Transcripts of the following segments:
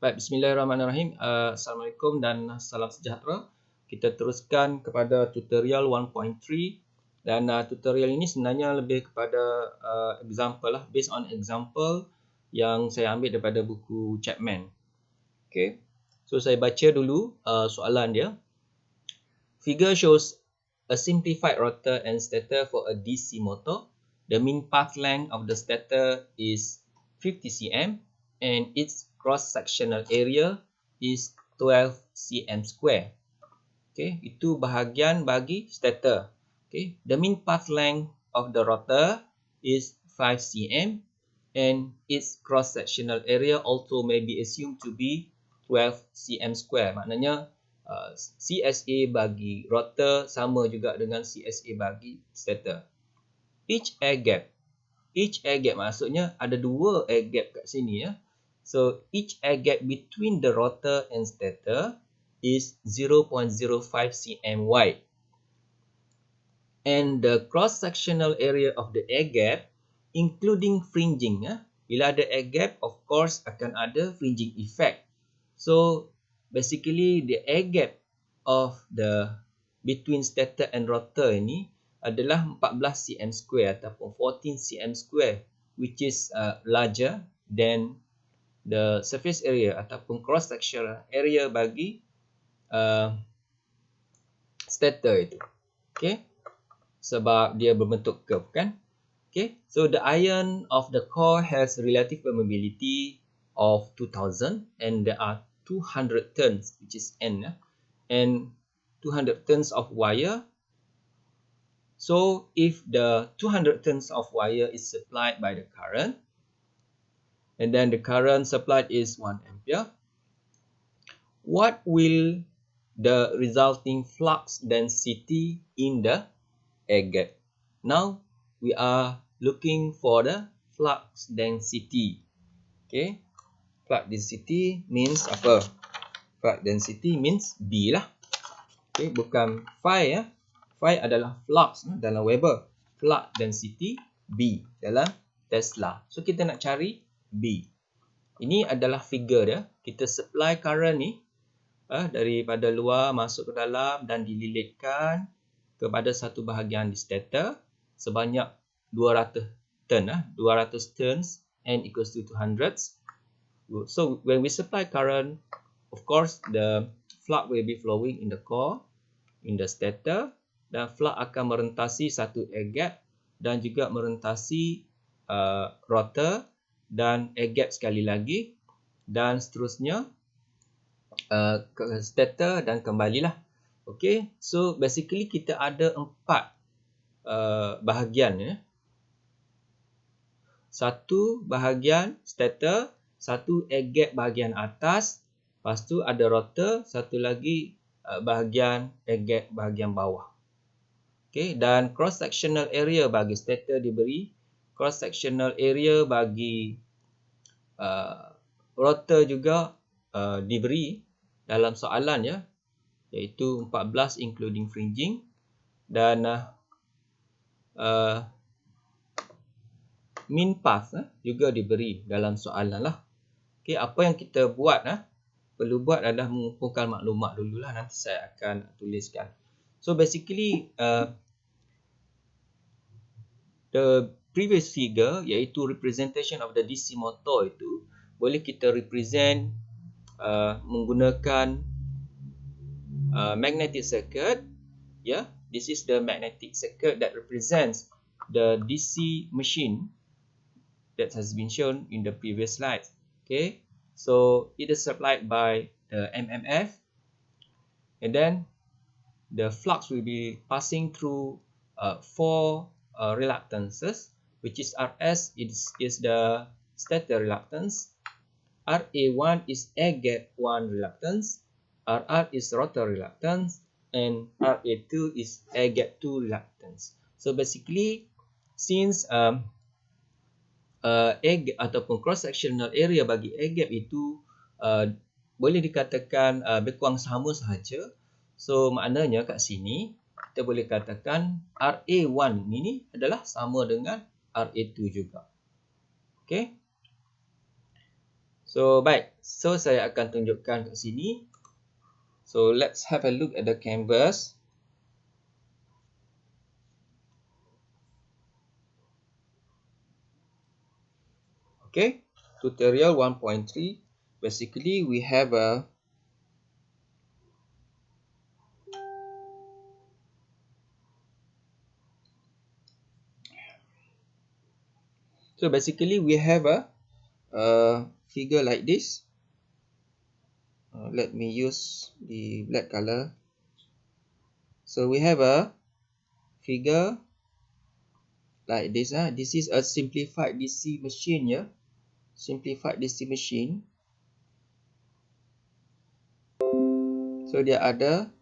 Baik, bismillahirrahmanirrahim. Assalamualaikum dan salam sejahtera. Kita teruskan kepada tutorial 1.3 dan tutorial ini sebenarnya lebih kepada example lah, based on example yang saya ambil daripada buku Chapman. Okay. So saya baca dulu soalan dia. Figure shows a simplified rotor and stator for a DC motor. The mean path length of the stator is 50 cm and its cross-sectional area is 12 cm square. Okay, itu bahagian bagi stator. Okay, the mean path length of the rotor is 5 cm and its cross-sectional area also may be assumed to be 12 cm square. Maknanya CSA bagi rotor sama juga dengan CSA bagi stator. Each air gap maksudnya ada dua air gap kat sini ya. So each air gap between the rotor and stator is 0.05 cm wide. And the cross-sectional area of the air gap including fringing ya. Bila ada air gap, of course akan ada fringing effect. So basically the air gap of the between stator and rotor ini adalah 14 cm square ataupun 14 cm square, which is larger than the surface area ataupun cross sectional area bagi stator itu. Okay, sebab dia berbentuk curve kan. Okay, so the iron of the core has relative permeability of 2000 and there are 200 turns, which is N, and 200 turns of wire. So if the 200 turns of wire is supplied by the current, and then the current supplied is 1 ampere, what will the resulting flux density in the air gap? Now we are looking for the flux density. Okay, flux density means apa? Flux density means B lah. Okay, bukan phi ya. Phi adalah flux dalam Weber. Flux density B dalam Tesla. So kita nak cari B. Ini adalah figure dia. Kita supply current ni daripada luar masuk ke dalam dan dililitkan kepada satu bahagian di stator sebanyak 200 turn 200 turns, n equals to 200. So when we supply current, of course the flux will be flowing in the core, in the stator, dan flux akan merentasi satu air gap dan juga merentasi rotor dan air gap sekali lagi dan seterusnya ke stator dan kembalilah. Okay, so basically kita ada 4 bahagian ya. Satu bahagian stator, satu air gap bahagian atas, lepas tu ada rotor, satu lagi bahagian air gap bahagian bawah. Okay, dan cross sectional area bagi stator diberi, cross sectional area bagi rotor juga diberi dalam soalan ya, iaitu 14 including fringing, dan mean path juga diberi dalam soalan lah. Okay, apa yang kita buat perlu buat adalah mengumpulkan maklumat dululah, nanti saya akan tuliskan. So basically the previous figure iaitu representation of the DC motor itu boleh kita represent menggunakan magnetic circuit ya. This is the magnetic circuit that represents the DC machine that has been shown in the previous slide. Okay, so it is supplied by the MMF, and then the flux will be passing through 4 reluctances, which is RS is the stator reluctance, RA1 is air gap 1 reluctance, RR is rotor reluctance, and RA2 is air gap 2 reluctance. So basically, since air gap ataupun cross sectional area bagi air gap itu boleh dikatakan berkuang sama sahaja. So maknanya kat sini kita boleh katakan RA1 ini adalah sama dengan RA2 juga. Okay. So baik, so saya akan tunjukkan kat sini. So let's have a look at the canvas. Okay, tutorial 1.3. Basically we have a figure like this. Let me use the black color. So we have a figure like this. This is a simplified DC machine, yeah. Simplified DC machine. So dia ada.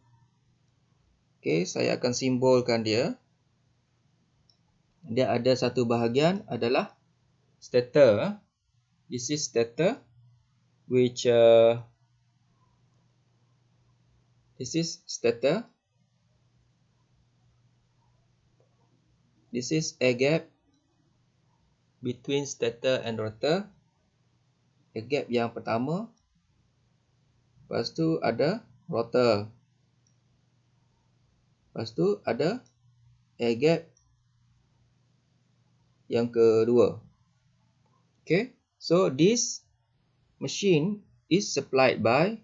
Okay, saya akan simbolkan dia. Dia ada satu bahagian adalah stator. This is stator, which this is stator. This is air gap between stator and rotor. Air gap yang pertama. Lepas tu ada rotor. Lepas tu ada air gap yang kedua. Okay, so this machine is supplied by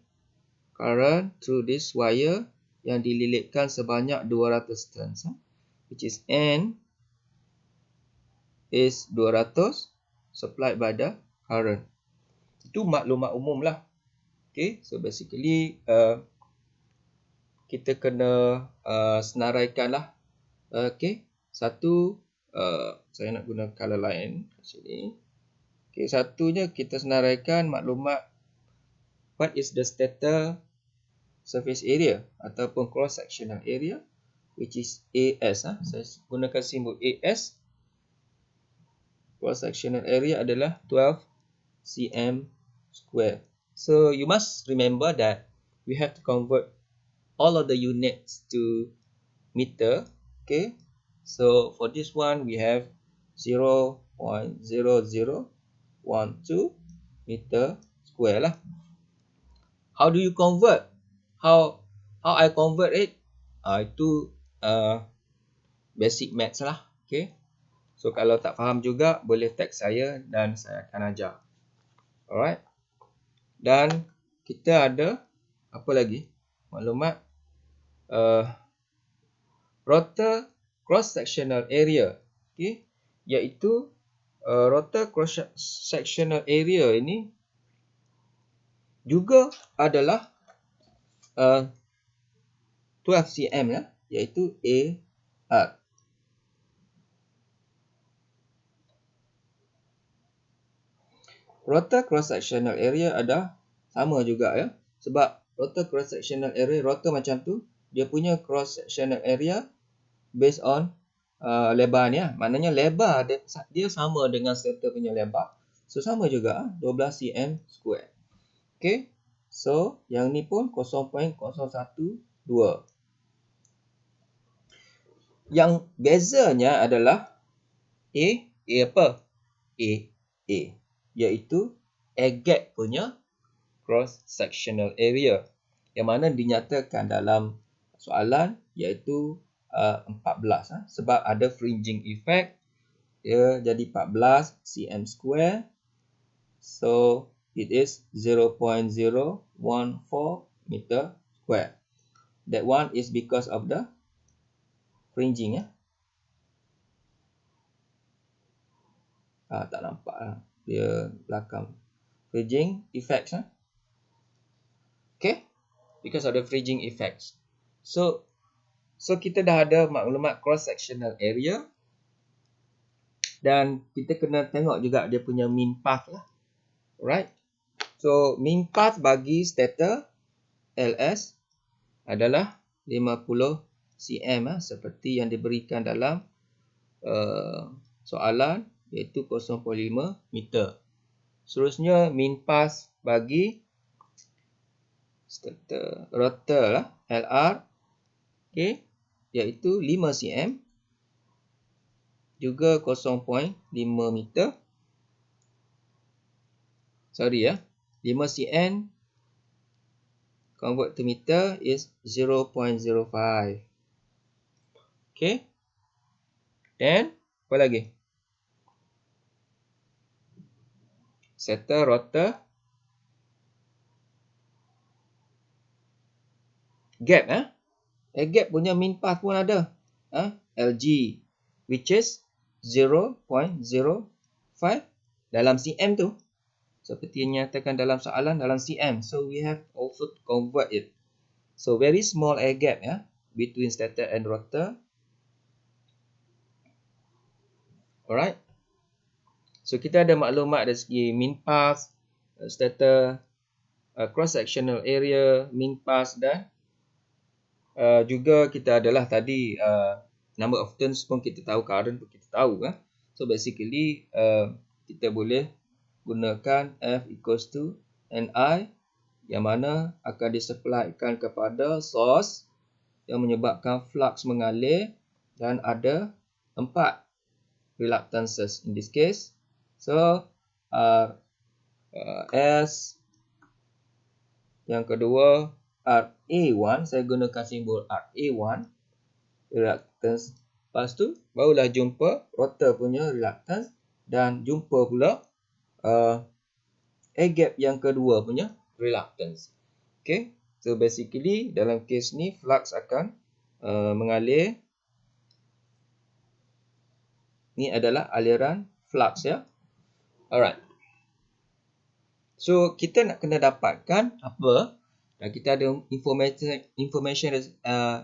current through this wire yang dililitkan sebanyak 200 turns, which is N is 200 supplied by the current. Itu maklumat umum lah. Okay, so basically kita kena senaraikan lah. Okay, satu saya nak guna color line kat sini. Okay, satunya kita senaraikan maklumat what is the stator surface area ataupun cross sectional area, which is AS. Saya gunakan simbol AS. Cross sectional area adalah 12 cm square. So you must remember that we have to convert all of the units to meter. Okay, so for this one we have 0.0012 meter square lah. How do you convert? How I convert it? Itu basic maths lah. Okay, so kalau tak faham juga boleh text saya dan saya akan ajar. Alright. Dan kita ada apa lagi? Maklumat rotor cross sectional area. Okay, iaitu rotor cross sectional area ini juga adalah 12 cm lah, iaitu AR. Rotor cross sectional area ada sama juga ya. Sebab rotor cross sectional area, rotor macam tu, dia punya cross sectional area based on lebar ni lah. Maknanya lebar dia sama dengan stator punya lebar. So sama juga 12 cm square. Okay, so yang ni pun 0.012. Yang bezanya adalah A apa? A iaitu air gap punya cross sectional area, yang mana dinyatakan dalam soalan iaitu 14 sebab ada fringing effect, dia jadi 14 cm square. So it is 0.014 meter square. That one is because of the fringing ya. Tak nampak lah, dia belakang. Fringing effects Okay, because of the fringing effects. So kita dah ada maklumat cross sectional area, dan kita kena tengok juga dia punya mean path lah. Alright. So mean path bagi stator LS adalah 50 cm seperti yang diberikan dalam soalan, iaitu 0.5 meter. Seterusnya mean path bagi stator rotor lah, LR, okay, iaitu 5 cm, juga 0.5 meter. Sorry ya, 5 cm convert to meter is 0.05. Okay. Then, apa lagi? Settle rotor gap. Gap punya min path pun ada. LG, which is 0.05 dalam cm tu. Seperti yang nyatakan dalam soalan, dalam cm. So, we have also to convert it. So, very small air gap between stator and rotor. Alright. So, kita ada maklumat dari segi min path, stator, cross-sectional area, min path dan juga kita adalah tadi number of turns pun kita tahu, current pun kita tahu. So, basically, kita boleh gunakan F equals to Ni yang mana akan disupplykan kepada source yang menyebabkan flux mengalir dan ada 4 reluctances in this case. So, S, yang kedua RA1, saya gunakan simbol RA1, reluctance. Lepas tu, barulah jumpa rotor punya reluctance dan jumpa pula air gap yang kedua punya reluctance. Okay, so basically dalam kes ni flux akan mengalir. Ni adalah aliran flux ya. Alright. So kita nak kena dapatkan apa? Dan kita ada information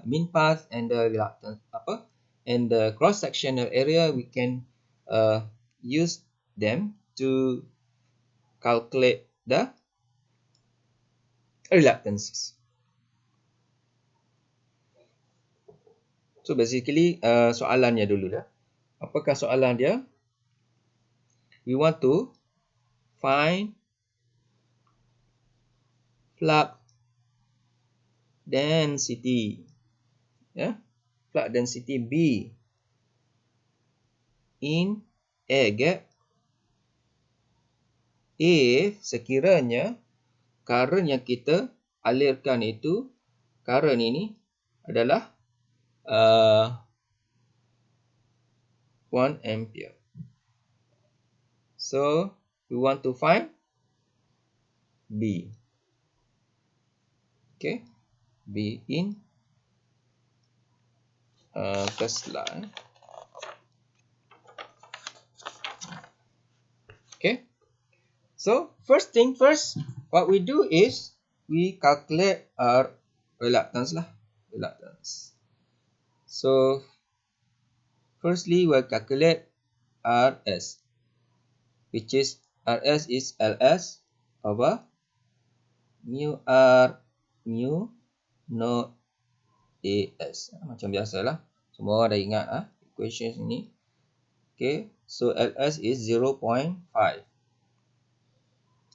min path and the reluctance and the cross sectional area. We can use them to calculate the reluctances. So basically soalannya dulu dah. Apakah soalan dia? We want to find flux density, flux density B in air gap if sekiranya current yang kita alirkan itu, current ini adalah 1 ampere. So we want to find B. Okay, B in Tesla. Okay, so first thing first, what we do is we calculate our reluctance lah. Reluctance. So firstly, we'll calculate RS, which is RS is LS over mu R mu not AS. Macam biasalah. Semua orang dah ingat equation ini. Okay, so LS is 0.5.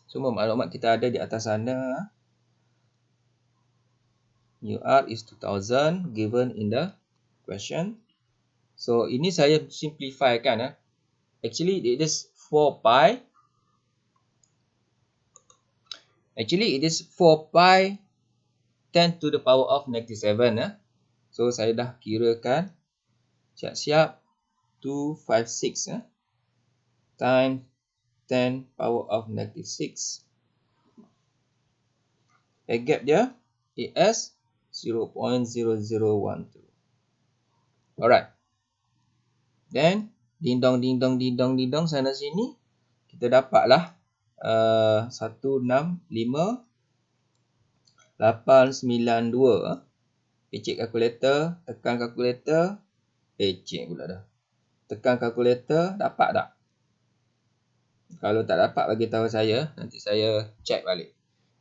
Semua maklumat kita ada di atas sana. Mu R is 2000 given in the question. So ini saya simplify kan. Actually it is 4 pi. Actually it is 4 pi 10 to the power of negative 7. So saya dah kirakan. Siap-siap 256 times 10 power of negative 6. Air gap dia AS 0.0012. Alright. Then ding dong sana sini kita dapatlah 165,892. Pecik kalkulator, tekan kalkulator, pecik pula dah. Tekan kalkulator, dapat tak? Kalau tak dapat bagi tahu saya, nanti saya check balik.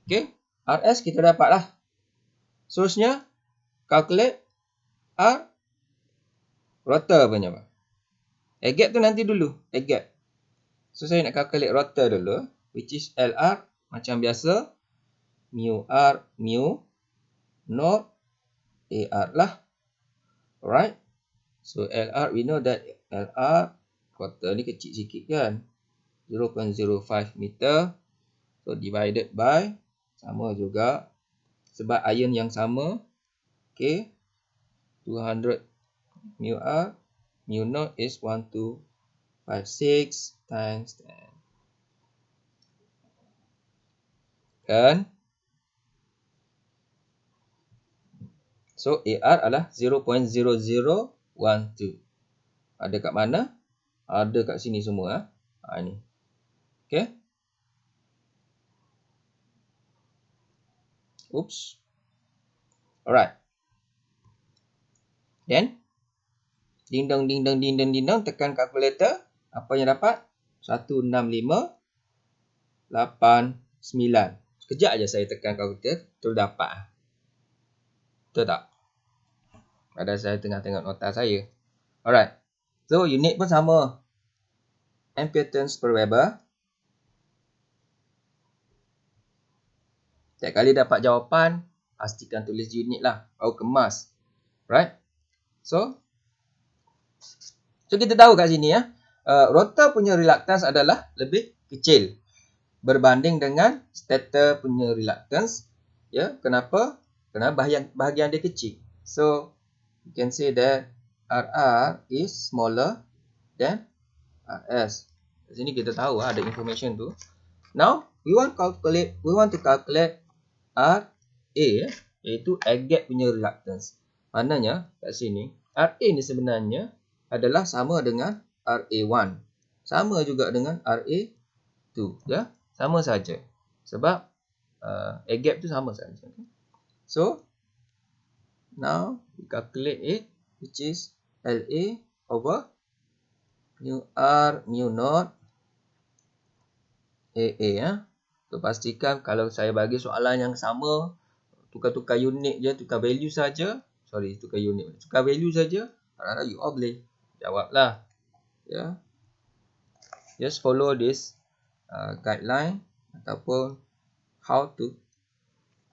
Okey, RS kita dapatlah. Source-nya calculate R rotor punya apa? Air gap tu nanti dulu, air gap. So saya nak calculate rotor dulu, which is LR macam biasa, mu R mu not AR lah. Alright. So LR, we know that LR rotor ni kecil sikit kan, 0.05 meter. So divided by, sama juga. Sebab ion yang sama. Okay. 200 mu R. Mu naught is 1256 times 10. Kan? So AR adalah 0.0012. Ada kat mana? Ada kat sini semua. Ini. Okay. Oops. Alright. Then, ding dong, tekan kalkulator. Apa yang dapat? 16589. Sekejap aja saya tekan kalkulator, terus dapat. Betul tak? Pada saya tengah tengok nota saya. Alright. So, unit pun sama. Ampere turns per Weber. Setiap kali dapat jawapan, pastikan tulis unit lah. Baru kemas. Right? So kita tahu kat sini ya. Rotor punya reluctance adalah lebih kecil berbanding dengan stator punya reluctance. Ya, kenapa? Kerana bahagian dia kecil. So you can say that RR is smaller than RS. Di sini kita tahu ada information tu. Now we want to calculate RA, iaitu air gap punya reluctance. Maknanya kat sini RA ni sebenarnya adalah sama dengan RA1. Sama juga dengan RA2, ya. Sama saja. Sebab air gap tu sama saja. Okay? So now we calculate it, which is LA over mu R mu naught AA, ya. So pastikan kalau saya bagi soalan yang sama, tukar-tukar unit je, tukar value saja. Sorry, tukar unit. Tukar value saja. Harap-harap you all boleh jawablah. Ya. Just follow this guideline ataupun how to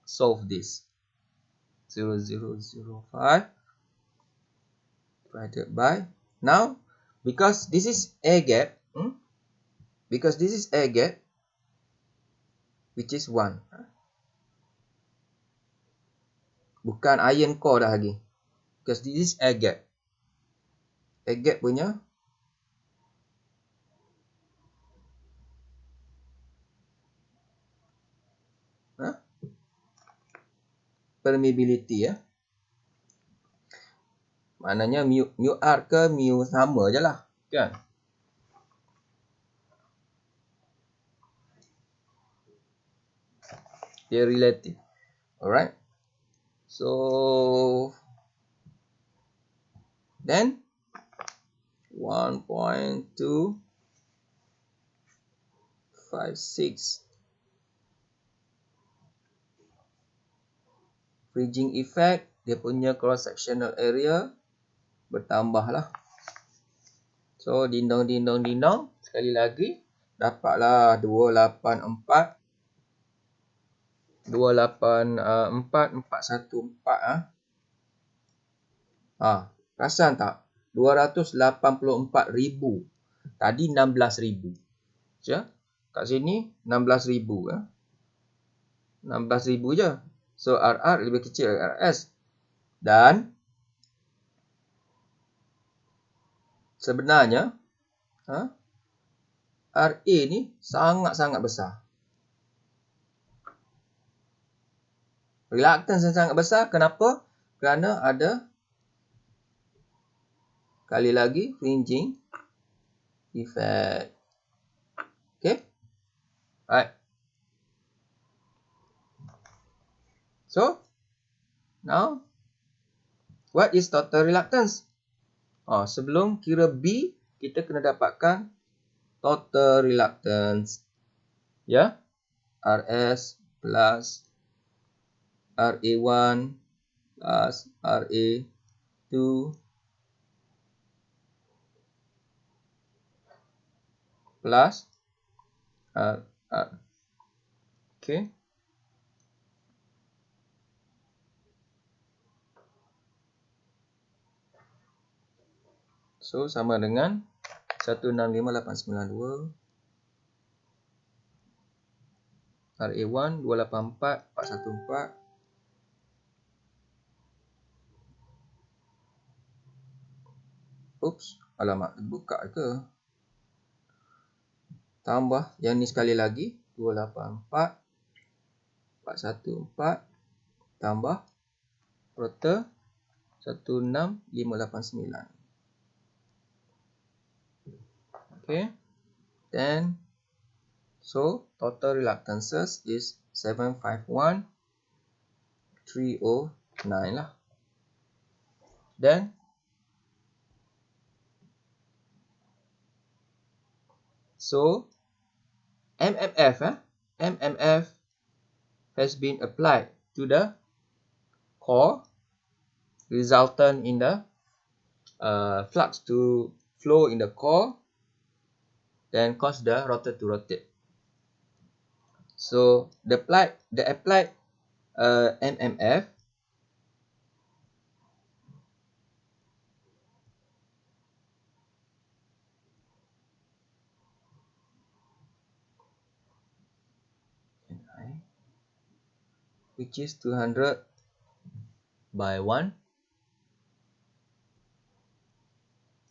solve this. 0005 divided by. Now, because this is air gap, which is 1. Bukan iron core dah lagi. Because this is air gap. Air gap punya permeability, ya. Maknanya mu R ke mu sama je lah. Kan? Dia relative. Alright. So then 1.256 bridging effect, dia punya cross sectional area bertambah lah. So dindong sekali lagi dapatlah 284,414. Perasan tak? 284,000. Tadi 16,000. Ya? Kat sini 16,000, 16,000 je. So RR lebih kecil dari RS. Dan sebenarnya RA ni sangat-sangat besar. Reluctance yang sangat besar. Kenapa? Kerana ada, kali lagi, fringing effect. Okay? Right. So, now, what is total reluctance? Sebelum kira B, kita kena dapatkan total reluctance. Ya? RS plus RA1 plus RA2 plus RR. Okay. So, sama dengan 165,892 RA1 284 414. Oops, alamak buka ke? Tambah yang ni sekali lagi 284 414 tambah total 16589. Okay, then so total reluctances is 751309 lah. Then so MMF has been applied to the core, resultant in the flux to flow in the core, then cause the rotor to rotate. So the applied MMF which is 200 by 1,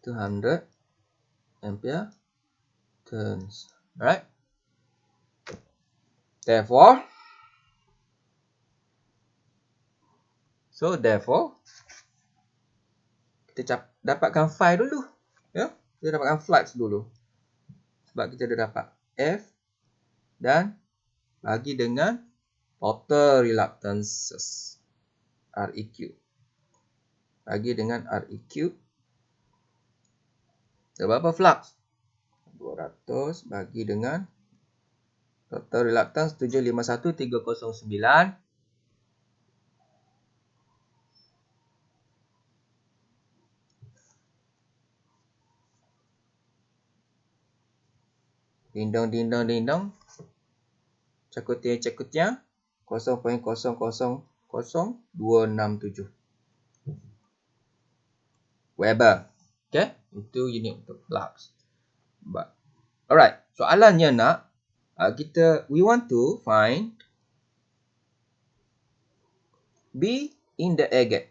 200 ampere turns. Alright. Therefore, kita dapatkan phi dulu. Ya, kita dapatkan flux dulu. Sebab kita dah dapat F dan bagi dengan total reluctances REQ. Bagi dengan REQ. Berapa flux? 200 bagi dengan total reluctance 751309. Dindang. Cakutnya 0.000267 Weber. Okay, itu unit untuk flux. Alright, soalannya nak we want to find B in the air gap.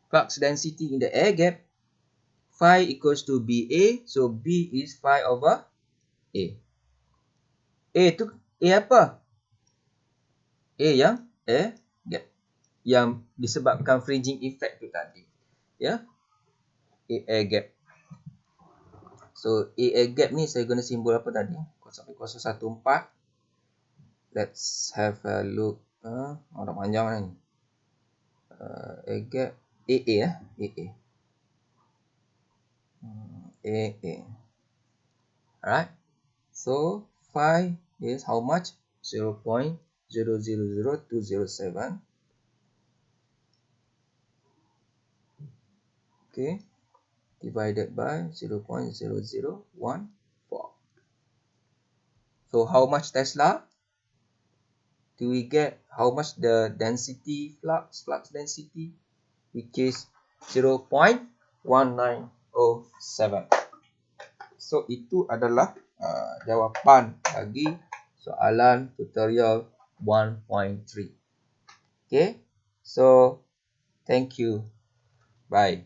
Flux density in the air gap, phi equals to BA, so B is phi over A. A tu A apa? A yang air gap, yang disebabkan fringing effect tu tadi. Ya, A air gap. So A air gap ni saya guna simbol apa tadi? 0.014. Let's have a look. Dah panjang ni. Air gap AA AA. Alright. So phi is how much? 0.000207. Okay. Divided by 0.0014. So how much Tesla? Do we get how much the density flux density, which is 0.1907. So itu adalah jawapan bagi soalan tutorial 1.3. Okay, so thank you, bye.